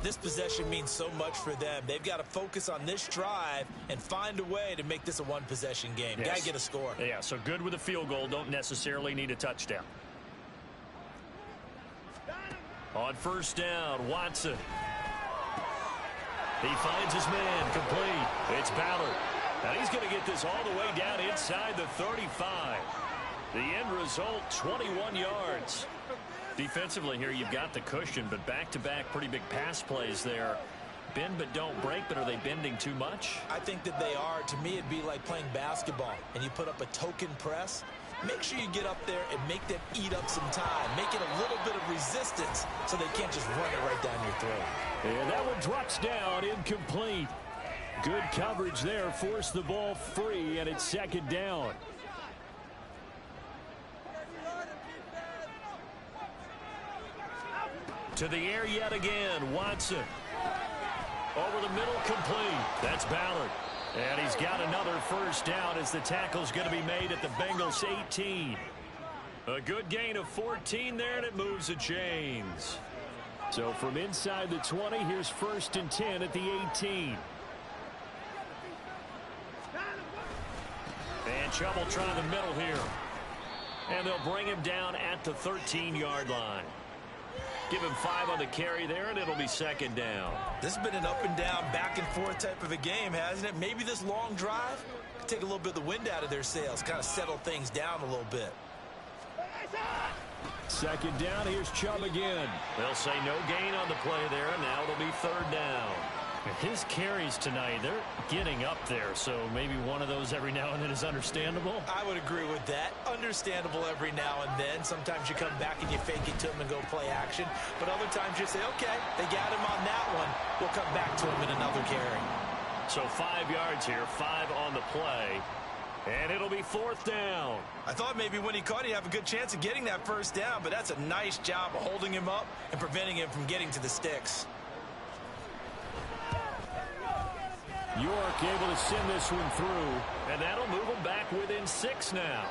This possession means so much for them. They've got to focus on this drive and find a way to make this a one-possession game. Yes. Got to get a score. Yeah, so good with a field goal. Don't necessarily need a touchdown. On first down, Watson. He finds his man, complete. It's Ballard. And he's going to get this all the way down inside the 35. The end result, 21 yards. Defensively here, you've got the cushion, but back-to-back pretty big pass plays there. Bend but don't break, but are they bending too much? I think that they are. To me, it'd be like playing basketball, and you put up a token press. Make sure you get up there and make them eat up some time. Make it a little bit of resistance so they can't just run it right down your throat. And that one drops down, incomplete. Good coverage there, forced the ball free, and it's second down. To the air yet again, Watson. Over the middle, complete. That's Ballard. And he's got another first down as the tackle's going to be made at the Bengals 18. A good gain of 14 there, and it moves the chains. So from inside the 20, here's first and 10 at the 18. And Chubb will try the middle here. And they'll bring him down at the 13-yard line. Give him 5 on the carry there, and it'll be second down. This has been an up-and-down, back-and-forth type of a game, hasn't it? Maybe this long drive could take a little bit of the wind out of their sails, kind of settle things down a little bit. Second down, here's Chubb again. They'll say no gain on the play there, and now it'll be third down. His carries tonight, they're getting up there, so maybe one of those every now and then is understandable. I would agree with that. Understandable every now and then. Sometimes you come back and you fake it to him and go play action. But other times you say, okay, they got him on that one. We'll come back to him in another carry. So 5 yards here, 5 on the play. And it'll be fourth down. I thought maybe when he caught, he'd have a good chance of getting that first down, but that's a nice job of holding him up and preventing him from getting to the sticks. York able to send this one through, and that'll move them back within 6 now.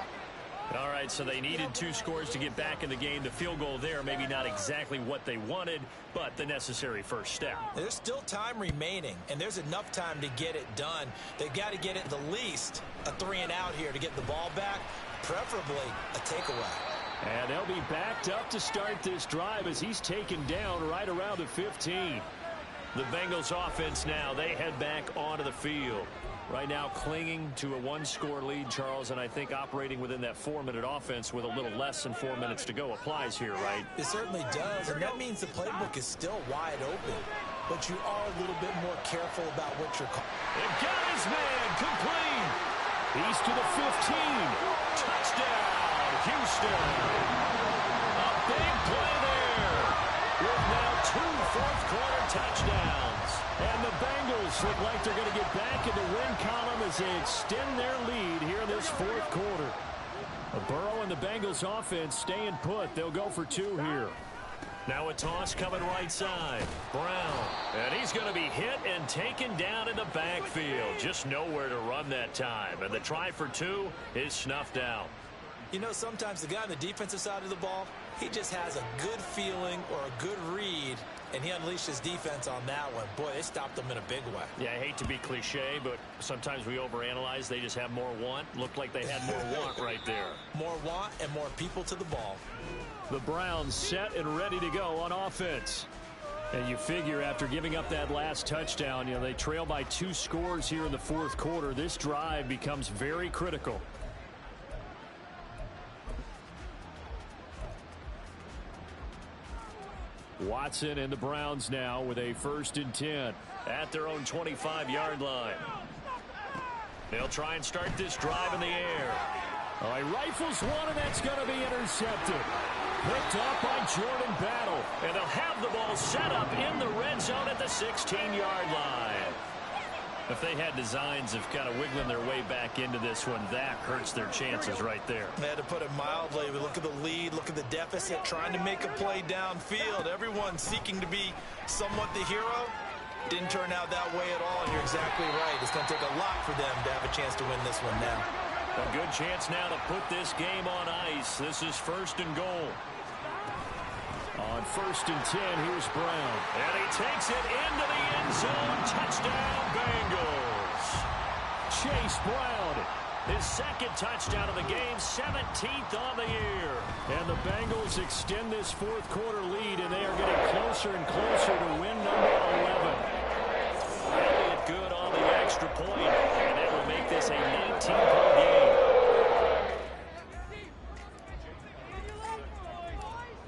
All right, so they needed 2 scores to get back in the game. The field goal there, maybe not exactly what they wanted, but the necessary first step. There's still time remaining, and there's enough time to get it done. They've got to get it the least a 3-and-out here to get the ball back, preferably a takeaway. And they'll be backed up to start this drive as he's taken down right around the 15. The Bengals offense now, they head back onto the field. Right now clinging to a 1-score lead, Charles, and I think operating within that 4-minute offense with a little less than 4 minutes to go applies here, right? It certainly does, and that means the playbook is still wide open. But you are a little bit more careful about what you're calling. They've got his man, complete. He's to the 15. Touchdown, Houston. A big play there. With now 2 fourth-quarter touchdowns. And the Bengals look like they're going to get back in the win column as they extend their lead here in this fourth quarter. Burrow and the Bengals offense staying put. They'll go for 2 here. Now a toss coming right side. Brown. And he's going to be hit and taken down in the backfield. Just nowhere to run that time. And the try for 2 is snuffed out. You know, sometimes the guy on the defensive side of the ball, he just has a good feeling or a good read, and he unleashed his defense on that one. Boy, they stopped them in a big way. Yeah, I hate to be cliche, but sometimes we overanalyze. They just have more want. Looked like they had more want right there. More want and more people to the ball. The Browns set and ready to go on offense. And you figure after giving up that last touchdown, they trail by 2 scores here in the fourth quarter. This drive becomes very critical. Watson and the Browns now with a 1st and 10 at their own 25-yard line. They'll try and start this drive in the air. He rifles one, and that's going to be intercepted. Picked up by Jordan Battle. And they'll have the ball set up in the red zone at the 16-yard line. If they had designs of kind of wiggling their way back into this one, that hurts their chances right there. They had to put it mildly. We look at the lead, look at the deficit, trying to make a play downfield. Everyone seeking to be somewhat the hero. Didn't turn out that way at all, and you're exactly right. It's going to take a lot for them to have a chance to win this one now. A good chance now to put this game on ice. This is 1st and goal. On 1st and 10, here's Brown. And he takes it into the end zone. Touchdown, Bengals. Chase Brown, his 2nd touchdown of the game, 17th on the year. And the Bengals extend this fourth quarter lead, and they are getting closer and closer to win number 11. Elliott good on the extra point, and that will make this a 19-point game.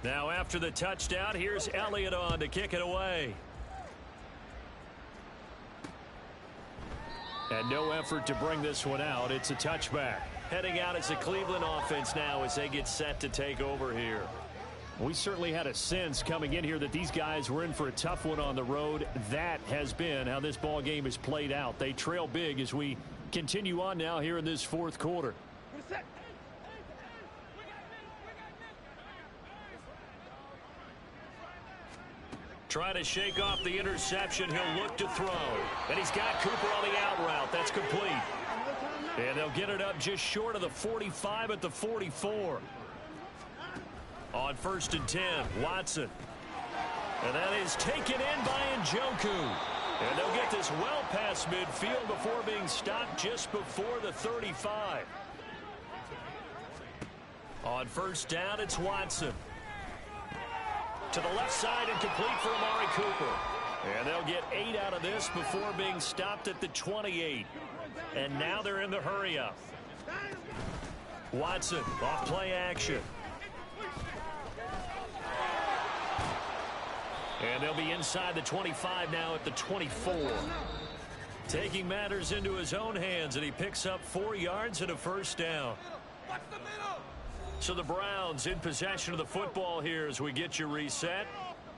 Now after the touchdown, here's Elliott on to kick it away. And no effort to bring this one out. It's a touchback. Heading out as the Cleveland offense now as they get set to take over here. We certainly had a sense coming in here that these guys were in for a tough one on the road. That has been how this ball game is played out. They trail big as we continue on now here in this fourth quarter. Trying to shake off the interception. He'll look to throw. And he's got Cooper on the out route. That's complete. And they'll get it up just short of the 45 at the 44. On 1st and 10, Watson. And that is taken in by Njoku. And they'll get this well past midfield before being stopped just before the 35. On 1st down, it's Watson. To the left side and complete for Amari Cooper. And they'll get 8 out of this before being stopped at the 28. And now they're in the hurry-up. Watson off play action. And they'll be inside the 25 now at the 24. Taking matters into his own hands, and he picks up 4 yards and a 1st down. So the Browns in possession of the football here as we get you reset.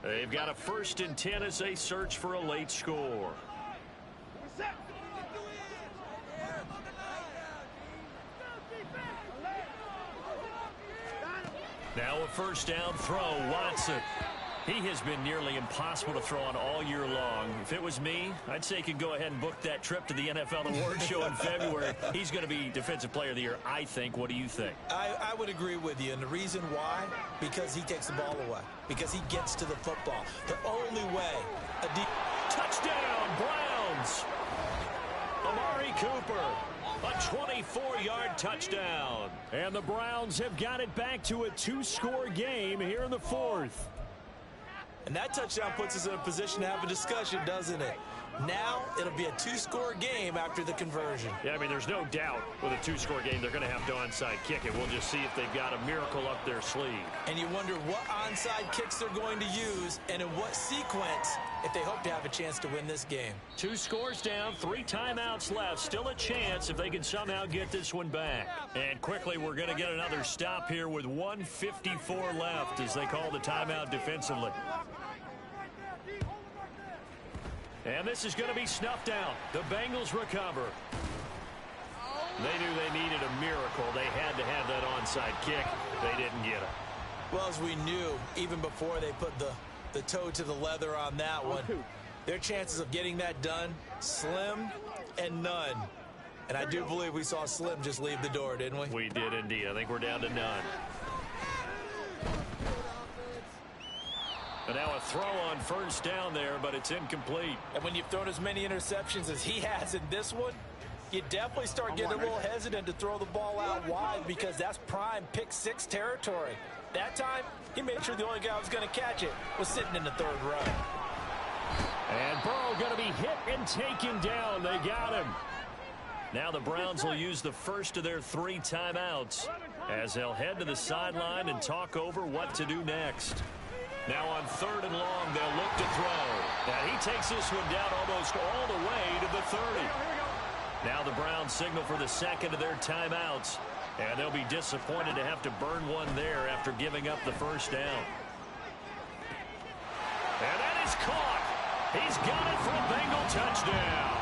They've got a 1st and 10 as they search for a late score. Now a 1st down throw, Watson. He has been nearly impossible to throw on all year long. If it was me, I'd say he could go ahead and book that trip to the NFL Awards show in February. He's going to be Defensive Player of the Year, I think. What do you think? I would agree with you, and the reason why, because he takes the ball away, because he gets to the football. The only way a deep touchdown, Browns. Amari Cooper, a 24-yard touchdown. And the Browns have got it back to a 2-score game here in the fourth. And that touchdown puts us in a position to have a discussion, doesn't it? Now it'll be a 2-score game after the conversion. Yeah, I mean, there's no doubt with a 2-score game they're going to have to onside kick it. We'll just see if they've got a miracle up their sleeve. And you wonder what onside kicks they're going to use and in what sequence if they hope to have a chance to win this game. 2 scores down, 3 timeouts left. Still a chance if they can somehow get this one back. And quickly, we're going to get another stop here with 1:54 left as they call the timeout defensively. And this is going to be snuffed out. The Bengals recover. They knew they needed a miracle. They had to have that onside kick. They didn't get it. Well, as we knew, even before they put the toe to the leather on that one, their chances of getting that done, slim and none. And I do believe we saw Slim just leave the door, didn't we? We did indeed. I think we're down to none. And now a throw on 1st down there, but it's incomplete. And when you've thrown as many interceptions as he has in this one, you definitely start getting a little hesitant to throw the ball out wide because that's prime pick-6 territory. That time, he made sure the only guy who was going to catch it was sitting in the 3rd row. And Burrow going to be hit and taken down. They got him. Now the Browns will use the first of their 3 timeouts as they'll head to the sideline and talk over what to do next. Now on 3rd and long, they'll look to throw. And he takes this one down almost all the way to the 30. Now the Browns signal for the second of their timeouts. And they'll be disappointed to have to burn one there after giving up the first down. And that is caught. He's got it for a Bengal touchdown.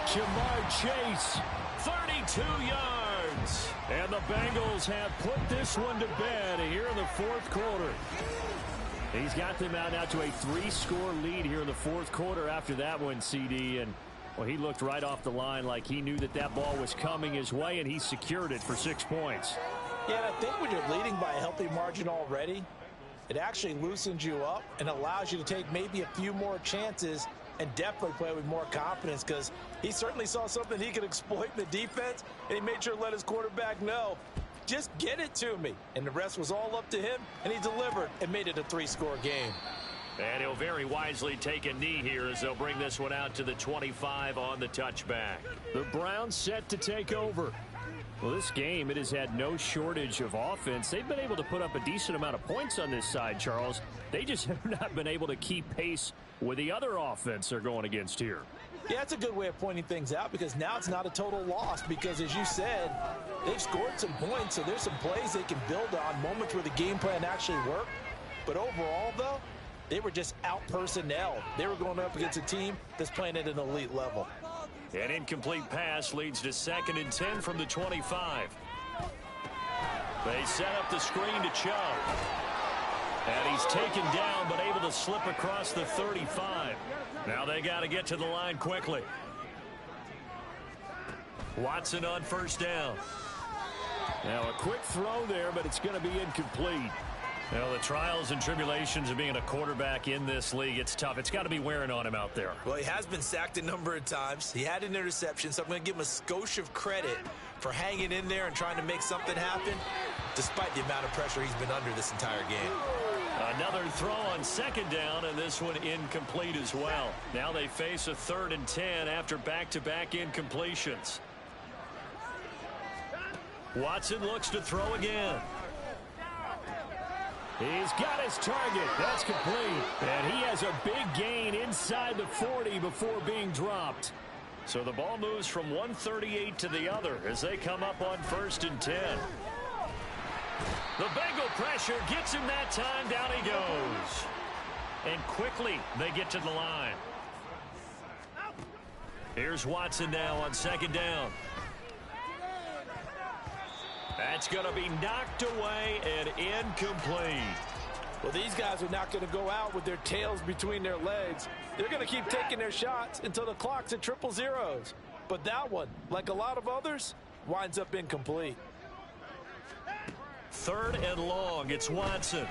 Jamar Chase, 32 yards. And the Bengals have put this one to bed here in the 4th quarter. He's got them out now to a 3-score lead here in the 4th quarter after that one, CD. And, well, he looked right off the line like he knew that that ball was coming his way, and he secured it for 6 points. Yeah, and I think when you're leading by a healthy margin already, it actually loosens you up and allows you to take maybe a few more chances and definitely play with more confidence, because he certainly saw something he could exploit in the defense, and he made sure to let his quarterback know, just get it to me. And the rest was all up to him, and he delivered and made it a 3-score game. And he'll very wisely take a knee here as they'll bring this one out to the 25 on the touchback. The Browns set to take over. Well, this game, it has had no shortage of offense. They've been able to put up a decent amount of points on this side, Charles. They just have not been able to keep pace with the other offense they're going against here. Yeah, that's a good way of pointing things out, because now it's not a total loss, because as you said, they've scored some points, so there's some plays they can build on, moments where the game plan actually worked. But overall, though, they were just out-personnel. They were going up against a team that's playing at an elite level. An incomplete pass leads to 2nd and 10 from the 25. They set up the screen to Chubb. And he's taken down, but able to slip across the 35. Now they got to get to the line quickly. Watson on 1st down. Now a quick throw there, but it's going to be incomplete. Well, the trials and tribulations of being a quarterback in this league, it's tough. It's got to be wearing on him out there. Well, he has been sacked a number of times. He had an interception, so I'm going to give him a skosh of credit for hanging in there and trying to make something happen, despite the amount of pressure he's been under this entire game. Another throw on 2nd down, and this one incomplete as well. Now they face a 3rd and 10 after back-to-back incompletions. Watson looks to throw again. He's got his target. That's complete. And he has a big gain inside the 40 before being dropped. So the ball moves from 138 to the other as they come up on 1st and 10. The Bengal pressure gets him that time. Down he goes. And quickly they get to the line. Here's Watson now on 2nd down. That's going to be knocked away and incomplete. Well, these guys are not going to go out with their tails between their legs. They're going to keep taking their shots until the clock's at 000. But that one, like a lot of others, winds up incomplete. 3rd and long. It's Watson.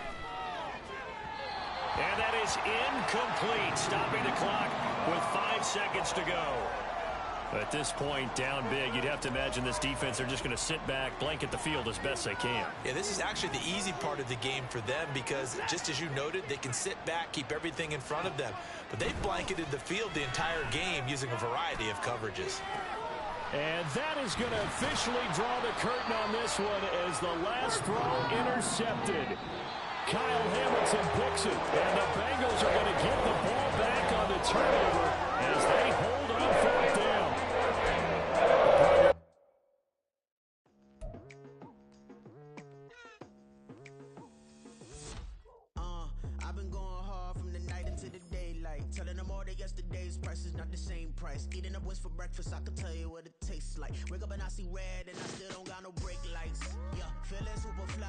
And that is incomplete, stopping the clock with 5 seconds to go. At this point, down big, you'd have to imagine this defense, they're just going to sit back, blanket the field as best they can. Yeah, this is actually the easy part of the game for them, because just as you noted, they can sit back, keep everything in front of them. But they've blanketed the field the entire game using a variety of coverages. And that is going to officially draw the curtain on this one as the last throw intercepted. Kyle Hamilton picks it, and the Bengals are going to get the ball back on the turnover as they hold on 4th down. I've been going hard from the night into the daylight, telling them all that yesterday's price is not the same price. Eating up what's for breakfast, I can tell you what it tastes like. Wake up and I see red, and I still don't got no brake lights. Yeah, feeling super fly.